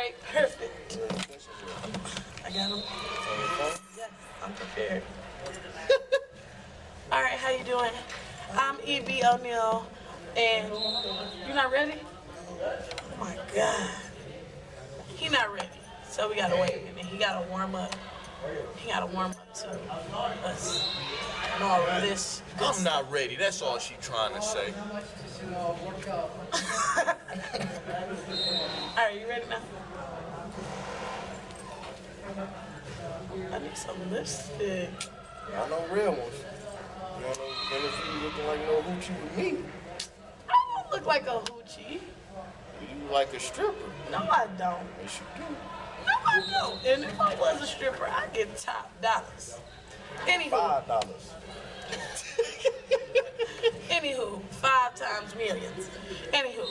right, perfect. I got him. Yes, I'm prepared. All right, how you doing? I'm E.B. O'Neal, and you not ready? Oh my God. He not ready, so we gotta wait a minute. He gotta warm up. He gotta warm up to us and all of this. I'm not ready. That's all she trying to say. All right, you ready now? I need some lipstick. I know real ones. You want no interview looking like no hoochie with me? I don't look like a hoochie. You like a stripper? No, I don't. Yes, you do. No, I don't. And if I was a stripper, I'd get top dollars. Anywho. $5. Anywho, 5 times millions. Anywho,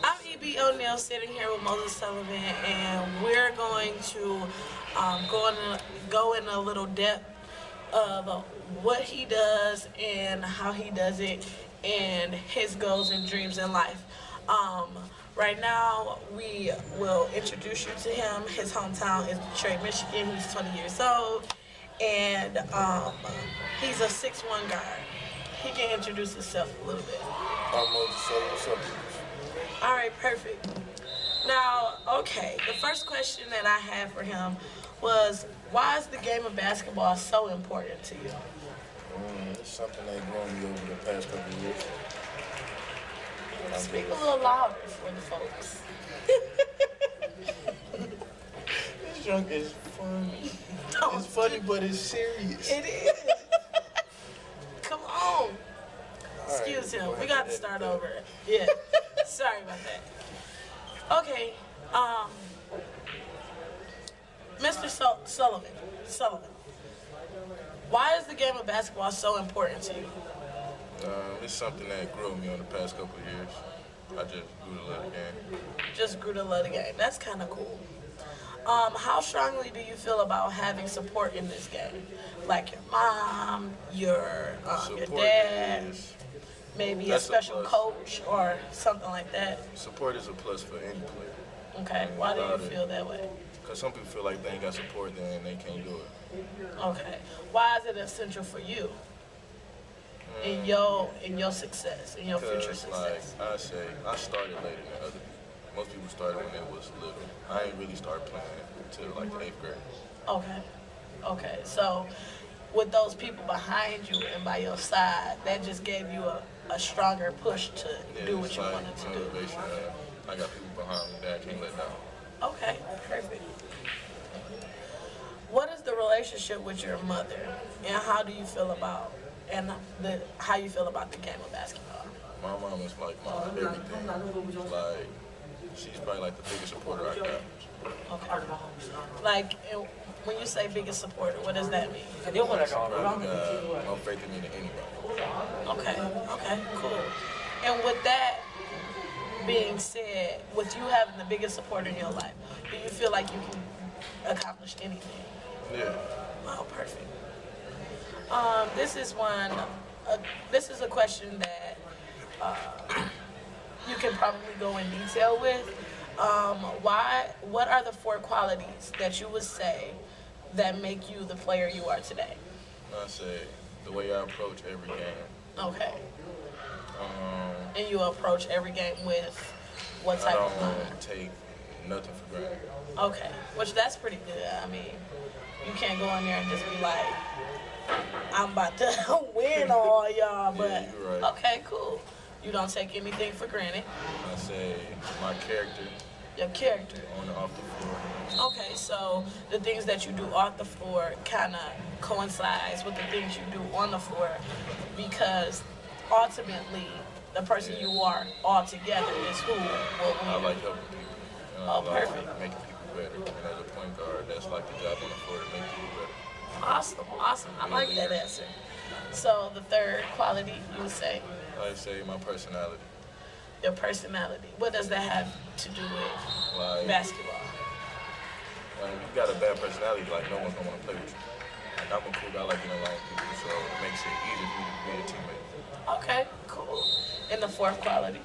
I'm E.B. O'Neal sitting here with Moses Sullivan, and we're going to go in a little depth of what he does and how he does it and his goals and dreams in life. Right now, we will introduce you to him. His hometown is Detroit, Michigan. He's 20 years old, and he's a 6'1" guard. He can introduce himself a little bit. I'm Moses Sullivan. All right, perfect. Now, okay, the first question that I had for him was, why is the game of basketball so important to you? It's something that grown me over the past couple of years. Speak a little louder for the folks. This junk is funny. No, It's funny, but it's serious. it is. Come on. Excuse him. We got to start over. Yeah. Sorry about that. Okay. Mr. Sullivan. Why is the game of basketball so important to you? It's something that grew me on the past couple of years. I just grew to love the game. Just grew to love the game. That's kind of cool. How strongly do you feel about having support in this game? Like your mom, your dad, maybe a special coach or something like that? Support is a plus for any player. Okay, why do you feel that way? Because some people feel like they ain't got support, then they can't do it. Okay, why is it essential for you in your success, in your future success? Like I say, I started later than other people. Most people started when they was little. I ain't really started playing until like the 8th grade. Okay, so with those people behind you and by your side, that just gave you a stronger push to do what you wanted to do. I got people behind me that I can't let down. Okay, perfect. What is the relationship with your mother, and how do you feel about how you feel about the game of basketball? My mom is like my everything. Like she's probably like the biggest supporter I got. Okay. Like when you say biggest supporter, what does that mean? More faith in me than anybody. Okay, cool. And with that being said, with you having the biggest supporter in your life, do you feel like you can accomplish anything? Yeah. Oh, perfect. This is a question that you can probably go in detail with. What are the 4 qualities that you would say that make you the player you are today? I say the way I approach every game. Okay. And you approach every game with what type of mind? I don't take nothing for granted. Okay, which that's pretty good. I mean, you can't go in there and just be like, I'm about to win all y'all, but yeah, you're right. Okay, cool. You don't take anything for granted. I say my character. Your character. On and off the floor. Okay, so the things that you do off the floor kind of coincides with the things you do on the floor, because ultimately the person you are all together is who will win. I like helping people. Oh, perfect. Making people better. And as a point guard, that's like the job on the floor to make people better. Awesome. I like that answer. So the third quality you would say? I say my personality. Your personality. What does that have to do with basketball? If you got a bad personality, like no one's gonna want to play with you. Like I'm a cool guy, I like being along with people, so it makes it easy for me to be a teammate. Okay, cool. And the fourth quality?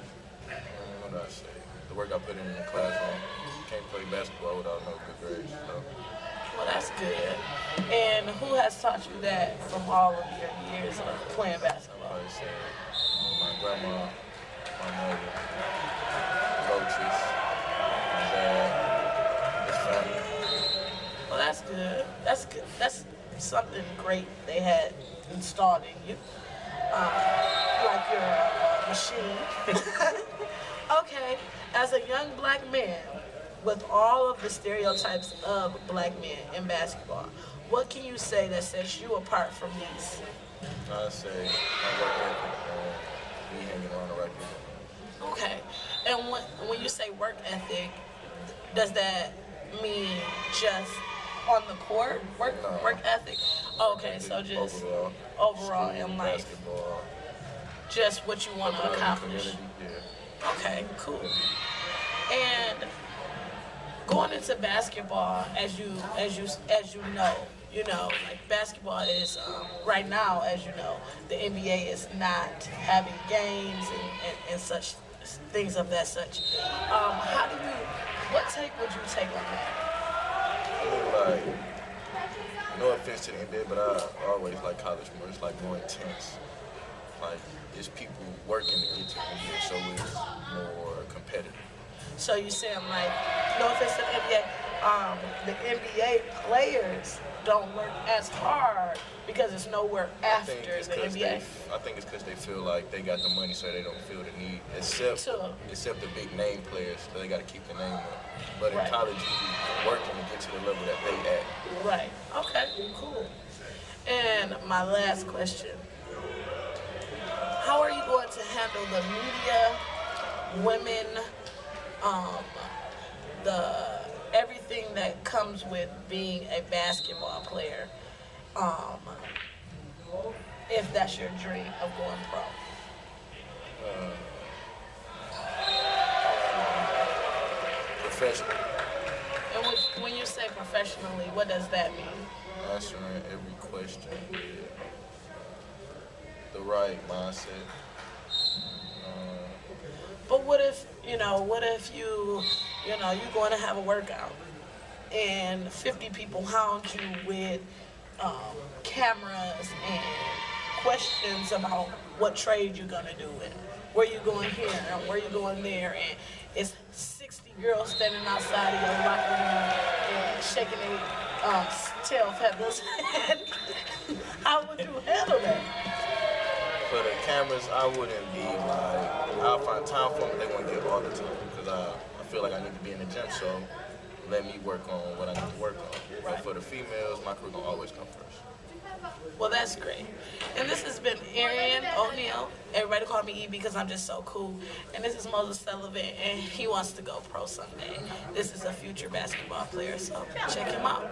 What do I say? The work I put in the classroom. You can't play basketball who has taught you that from all of your years of playing basketball? Like I said, my grandma, my mother, coaches, my dad, his family. Well, that's good. That's good. That's something great they had installed in you. Like you're a machine. Okay, as a young black man, with all of the stereotypes of black men in basketball, what can you say that sets you apart from these? I say my work ethic and me hanging around the right people. Okay, and when you say work ethic, does that mean just on the court work ethic? Okay, so just overall in life, basketball, just what you want to accomplish. community, yeah. Okay, cool. And going into basketball, as you know, like basketball is right now, as you know, the NBA is not having games and such things of that such. What take would you take on that? I mean, like, no offense to the NBA, but I always like college more. It's like more intense. Like, it's people working to get to the NBA, so it's more competitive. So you saying like, no offense to the NBA, the NBA players don't work as hard because it's nowhere after the NBA. I think it's because they feel like they got the money, so they don't feel the need, except the big name players, so they got to keep the name up. But in college, you working to get to the level that they at. Right. Okay. Cool. And my last question: how are you going to handle the media, women, everything that comes with being a basketball player, if that's your dream of going pro? Professional. And when you say professionally, what does that mean? Answering every question with the right mindset. But what if you're going to have a workout and 50 people hound you with cameras and questions about what trade you're gonna do and where you going here and where you going there, and it's 60 girls standing outside of your locker room and shaking their tail feathers. How would you handle that? For the cameras, I wouldn't be like, I'll find time for them, they won't get all the time, because I feel like I need to be in the gym, so let me work on what I need to work on. But for the females, my career gonna always come first. Well, that's great. And this has been Arian O'Neal. Everybody call me E because I'm just so cool. And this is Moses Sullivan, and he wants to go pro someday. This is a future basketball player, so check him out.